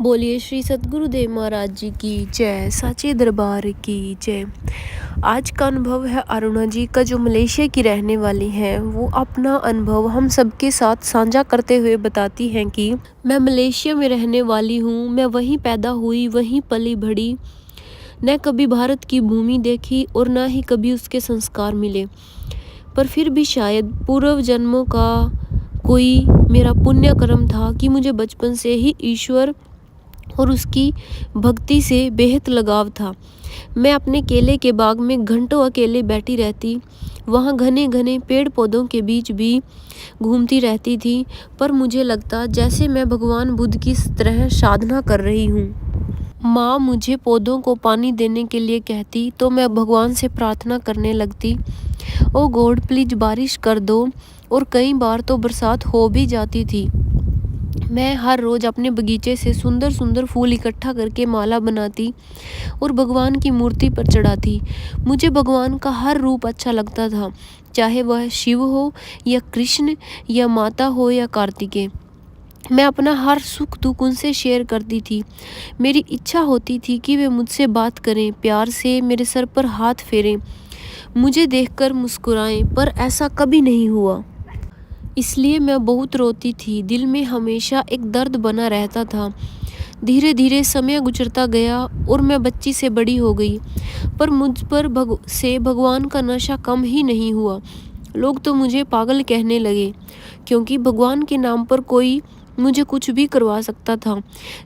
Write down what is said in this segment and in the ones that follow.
बोलिए श्री सद्गुरुदेव महाराज जी की जय, साचे दरबार की जय। आज का अनुभव है अरुणा जी का, जो मलेशिया की रहने वाली हैं। वो अपना अनुभव हम सबके साथ साझा करते हुए बताती हैं कि मैं मलेशिया में रहने वाली हूँ, मैं वहीं पैदा हुई, वहीं पली बढ़ी, न कभी भारत की भूमि देखी और न ही कभी उसके संस्कार मिले, पर फिर भी शायद पूर्व जन्मों का कोई मेरा पुण्य कर्म था कि मुझे बचपन से ही ईश्वर और उसकी भक्ति से बेहद लगाव था। मैं अपने केले के बाग में घंटों अकेले बैठी रहती, वहाँ घने घने पेड़ पौधों के बीच भी घूमती रहती थी, पर मुझे लगता जैसे मैं भगवान बुद्ध की तरह साधना कर रही हूँ। माँ मुझे पौधों को पानी देने के लिए कहती तो मैं भगवान से प्रार्थना करने लगती, ओ गॉड प्लीज बारिश कर दो, और कई बार तो बरसात हो भी जाती थी। मैं हर रोज़ अपने बगीचे से सुंदर सुंदर फूल इकट्ठा करके माला बनाती और भगवान की मूर्ति पर चढ़ाती। मुझे भगवान का हर रूप अच्छा लगता था, चाहे वह शिव हो या कृष्ण या माता हो या कार्तिकेय। मैं अपना हर सुख दुख उनसे शेयर करती थी। मेरी इच्छा होती थी कि वे मुझसे बात करें, प्यार से मेरे सर पर हाथ फेरें, मुझे देखकर मुस्कुराएं, पर ऐसा कभी नहीं हुआ। इसलिए मैं बहुत रोती थी, दिल में हमेशा एक दर्द बना रहता था। धीरे धीरे समय गुजरता गया और मैं बच्ची से बड़ी हो गई, पर मुझ पर भगवान का नशा कम ही नहीं हुआ। लोग तो मुझे पागल कहने लगे, क्योंकि भगवान के नाम पर कोई मुझे कुछ भी करवा सकता था।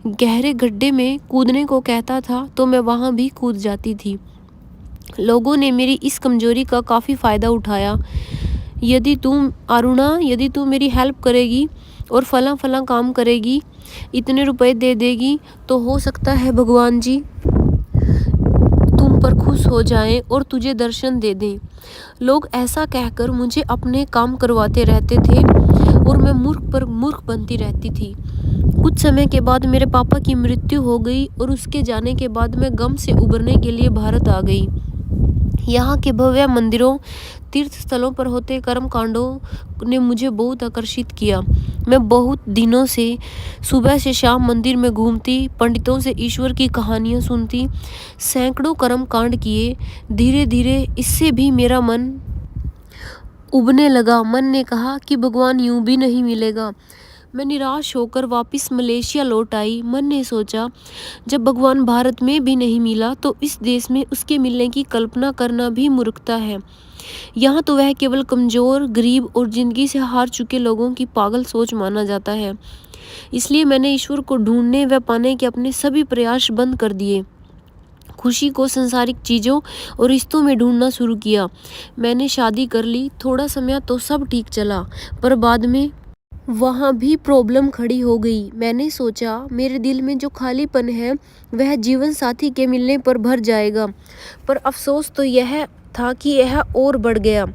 गहरे गड्ढे में कूदने को कहता था तो मैं वहाँ भी कूद जाती थी। लोगों ने मेरी इस कमजोरी का काफ़ी फ़ायदा उठाया। यदि तू मेरी हेल्प करेगी और फला फला काम करेगी, इतने रुपए दे देगी, तो हो सकता है भगवान जी तुम पर खुश हो जाएं और तुझे दर्शन दे दें। लोग ऐसा कहकर मुझे अपने काम करवाते रहते थे और मैं मूर्ख पर मूर्ख बनती रहती थी। कुछ समय के बाद मेरे पापा की मृत्यु हो गई और उसके जाने के बाद मैं गम से उबरने के लिए भारत आ गई। यहाँ के भव्य मंदिरों, तीर्थ स्थलों पर होते कर्म कांडों ने मुझे बहुत आकर्षित किया। मैं बहुत दिनों से सुबह से शाम मंदिर में घूमती, पंडितों से ईश्वर की कहानियाँ सुनती, सैकड़ों कर्म कांड किए। धीरे धीरे इससे भी मेरा मन उबने लगा। मन ने कहा कि भगवान यूं भी नहीं मिलेगा। मैं निराश होकर वापस मलेशिया लौट आई। मन ने सोचा, जब भगवान भारत में भी नहीं मिला तो इस देश में उसके मिलने की कल्पना करना भी मूर्खता है। यहाँ तो वह केवल कमज़ोर, गरीब और ज़िंदगी से हार चुके लोगों की पागल सोच माना जाता है। इसलिए मैंने ईश्वर को ढूंढने व पाने के अपने सभी प्रयास बंद कर दिए। खुशी को संसारिक चीज़ों और रिश्तों में ढूंढना शुरू किया। मैंने शादी कर ली। थोड़ा समय तो सब ठीक चला, पर बाद में वहाँ भी प्रॉब्लम खड़ी हो गई। मैंने सोचा मेरे दिल में जो खालीपन है वह जीवन साथी के मिलने पर भर जाएगा, पर अफसोस तो यह था कि यह और बढ़ गया।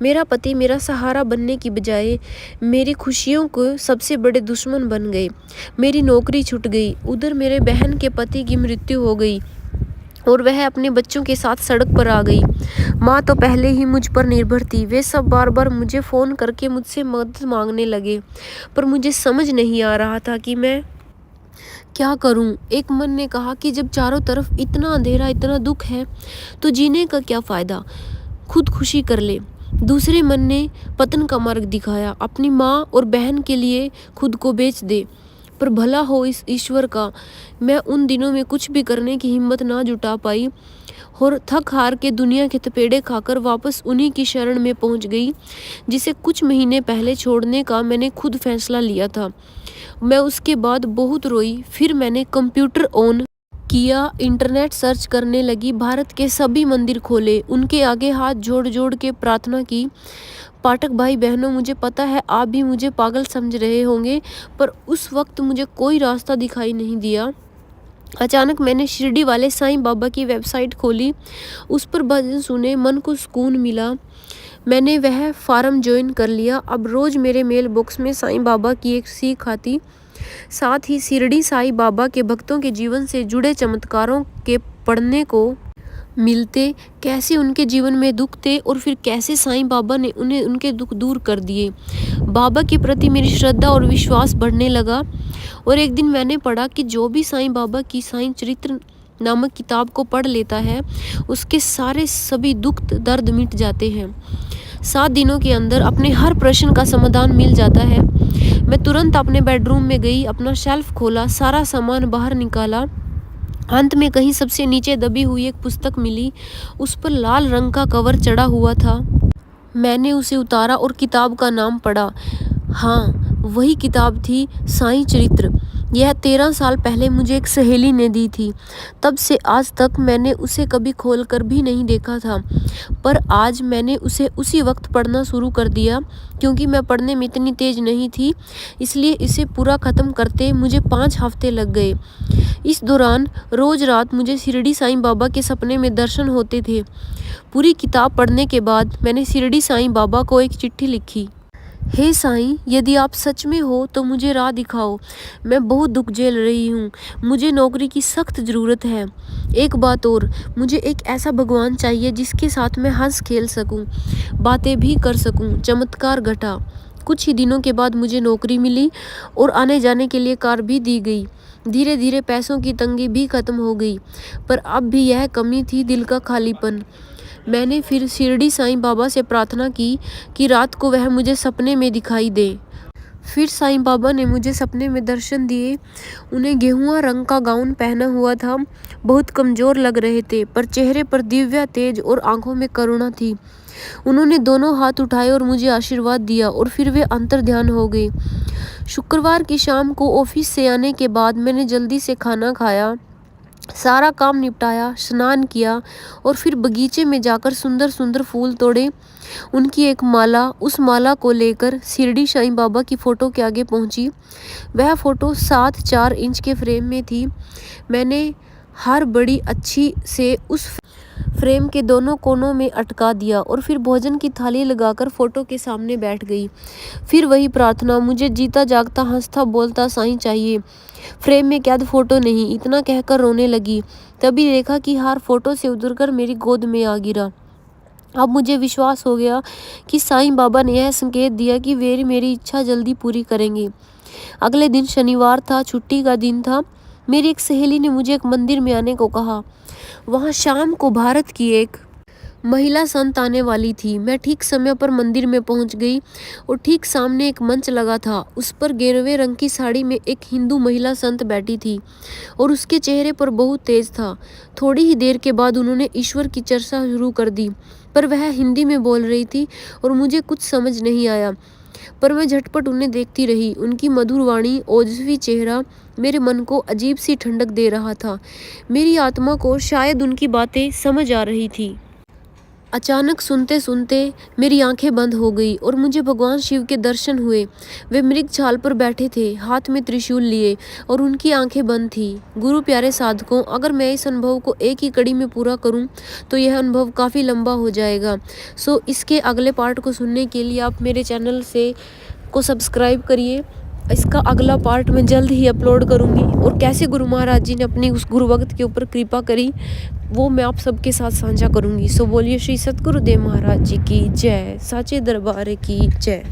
मेरा पति मेरा सहारा बनने की बजाय मेरी खुशियों को सबसे बड़े दुश्मन बन गए। मेरी नौकरी छूट गई, उधर मेरे बहन के पति की मृत्यु हो गई और वह अपने बच्चों के साथ सड़क पर आ गई। माँ तो पहले ही मुझ पर निर्भर थी। वे सब बार बार मुझे फ़ोन करके मुझसे मदद मांगने लगे, पर मुझे समझ नहीं आ रहा था कि मैं क्या करूं। एक मन ने कहा कि जब चारों तरफ इतना अंधेरा, इतना दुख है, तो जीने का क्या फ़ायदा, खुद खुशी कर ले। दूसरे मन ने पतन का मार्ग दिखाया, अपनी माँ और बहन के लिए खुद को बेच दे, पर भला हो इस ईश्वर का। मैं उन दिनों में कुछ भी करने की हिम्मत ना जुटा पाई और थक हार के दुनिया के थपेड़े खाकर वापस उन्हीं की शरण में पहुंच गई, जिसे कुछ महीने पहले छोड़ने का मैंने खुद फैसला लिया था। मैं उसके बाद बहुत रोई। फिर मैंने कंप्यूटर ऑन किया, इंटरनेट सर्च करने लगी, भारत के सभी मंदिर खोले, उनके आगे हाथ जोड़ जोड़ के प्रार्थना की। पाठक भाई बहनों, मुझे पता है आप भी मुझे पागल समझ रहे होंगे, पर उस वक्त मुझे कोई रास्ता दिखाई नहीं दिया। अचानक मैंने शिरडी वाले साईं बाबा की वेबसाइट खोली, उस पर भजन सुने, मन को सुकून मिला। मैंने वह फार्म ज्वाइन कर लिया। अब रोज़ मेरे मेल बॉक्स में साईं बाबा की एक सीख आती, साथ ही शिरडी साईं बाबा के भक्तों के जीवन से जुड़े चमत्कारों के पढ़ने को मिलते, कैसे उनके जीवन में दुख थे और फिर कैसे साईं बाबा ने उन्हें उनके दुख दूर कर दिए। बाबा के प्रति मेरी श्रद्धा और विश्वास बढ़ने लगा और एक दिन मैंने पढ़ा कि जो भी साईं बाबा की साईं चरित्र नामक किताब को पढ़ लेता है, उसके सारे सभी दुख दर्द मिट जाते हैं। 7 दिनों के अंदर अपने हर प्रश्न का समाधान मिल जाता है। मैं तुरंत अपने बेडरूम में गई, अपना शेल्फ खोला, सारा सामान बाहर निकाला। अंत में कहीं सबसे नीचे दबी हुई एक पुस्तक मिली, उस पर लाल रंग का कवर चढ़ा हुआ था। मैंने उसे उतारा और किताब का नाम पढ़ा। हाँ, वही किताब थी साईं चरित्र। यह 13 साल पहले मुझे एक सहेली ने दी थी। तब से आज तक मैंने उसे कभी खोलकर भी नहीं देखा था, पर आज मैंने उसे उसी वक्त पढ़ना शुरू कर दिया। क्योंकि मैं पढ़ने में इतनी तेज नहीं थी, इसलिए इसे पूरा ख़त्म करते मुझे 5 हफ्ते लग गए। इस दौरान रोज़ रात मुझे शिरडी साईं बाबा के सपने में दर्शन होते थे। पूरी किताब पढ़ने के बाद मैंने शिरडी साईं बाबा को एक चिट्ठी लिखी। हे साईं, यदि आप सच में हो तो मुझे राह दिखाओ। मैं बहुत दुख झेल रही हूँ। मुझे नौकरी की सख्त ज़रूरत है। एक बात और, मुझे एक ऐसा भगवान चाहिए जिसके साथ मैं हंस खेल सकूँ, बातें भी कर सकूँ। चमत्कार घटा। कुछ ही दिनों के बाद मुझे नौकरी मिली और आने जाने के लिए कार भी दी गई। धीरे धीरे पैसों की तंगी भी खत्म हो गई, पर अब भी यह कमी थी, दिल का खालीपन। मैंने फिर शिरडी साईं बाबा से प्रार्थना की कि रात को वह मुझे सपने में दिखाई दे। फिर साईं बाबा ने मुझे सपने में दर्शन दिए। उन्हें गेहुआ रंग का गाउन पहना हुआ था। बहुत कमज़ोर लग रहे थे, पर चेहरे पर दिव्य तेज और आंखों में करुणा थी। उन्होंने दोनों हाथ उठाए और मुझे आशीर्वाद दिया और फिर वे अंतर ध्यान हो गए। शुक्रवार की शाम को ऑफिस से आने के बाद मैंने जल्दी से खाना खाया, सारा काम निपटाया, स्नान किया और फिर बगीचे में जाकर सुंदर सुंदर फूल तोड़े। उनकी एक माला, उस माला को लेकर शिरडी साईं बाबा की फ़ोटो के आगे पहुंची। वह फ़ोटो 7.4 इंच के फ्रेम में थी। मैंने हार बड़ी अच्छी से उस फ्रेम के दोनों कोनों में अटका दिया और फिर भोजन की थाली लगाकर फ़ोटो के सामने बैठ गई। फिर वही प्रार्थना, मुझे जीता जागता हंसता बोलता साईं चाहिए, फ्रेम में कैद फ़ोटो नहीं। इतना कहकर रोने लगी। तभी देखा कि हार फ़ोटो से उतरकर मेरी गोद में आ गिरा। अब मुझे विश्वास हो गया कि साईं बाबा ने यह संकेत दिया कि वे मेरी इच्छा जल्दी पूरी करेंगे। अगले दिन शनिवार था, छुट्टी का दिन था। मेरी एक सहेली ने मुझे एक मंदिर में आने को कहा। वहाँ शाम को भारत की एक महिला संत आने वाली थी। मैं ठीक समय पर मंदिर में पहुंच गई और ठीक सामने एक मंच लगा था। उस पर गेरुए रंग की साड़ी में एक हिंदू महिला संत बैठी थी और उसके चेहरे पर बहुत तेज था। थोड़ी ही देर के बाद उन्होंने ईश्वर की चर्चा शुरू कर दी, पर वह हिंदी में बोल रही थी और मुझे कुछ समझ नहीं आया। पर मैं झटपट उन्हें देखती रही। उनकी मधुर वाणी, ओजस्वी चेहरा मेरे मन को अजीब सी ठंडक दे रहा था। मेरी आत्मा को शायद उनकी बातें समझ आ रही थी। अचानक सुनते सुनते मेरी आंखें बंद हो गई और मुझे भगवान शिव के दर्शन हुए। वे मृग छाल पर बैठे थे, हाथ में त्रिशूल लिए और उनकी आंखें बंद थी। गुरु प्यारे साधकों, अगर मैं इस अनुभव को एक ही कड़ी में पूरा करूं तो यह अनुभव काफ़ी लंबा हो जाएगा। सो इसके अगले पार्ट को सुनने के लिए आप मेरे चैनल को सब्सक्राइब करिए। इसका अगला पार्ट मैं जल्द ही अपलोड करूंगी और कैसे गुरु महाराज जी ने अपनी उस गुरु भक्त के ऊपर कृपा करी, वो मैं आप सबके साथ साझा करूंगी। सो बोलिए श्री सतगुरुदेव महाराज जी की जय, साचे दरबार की जय।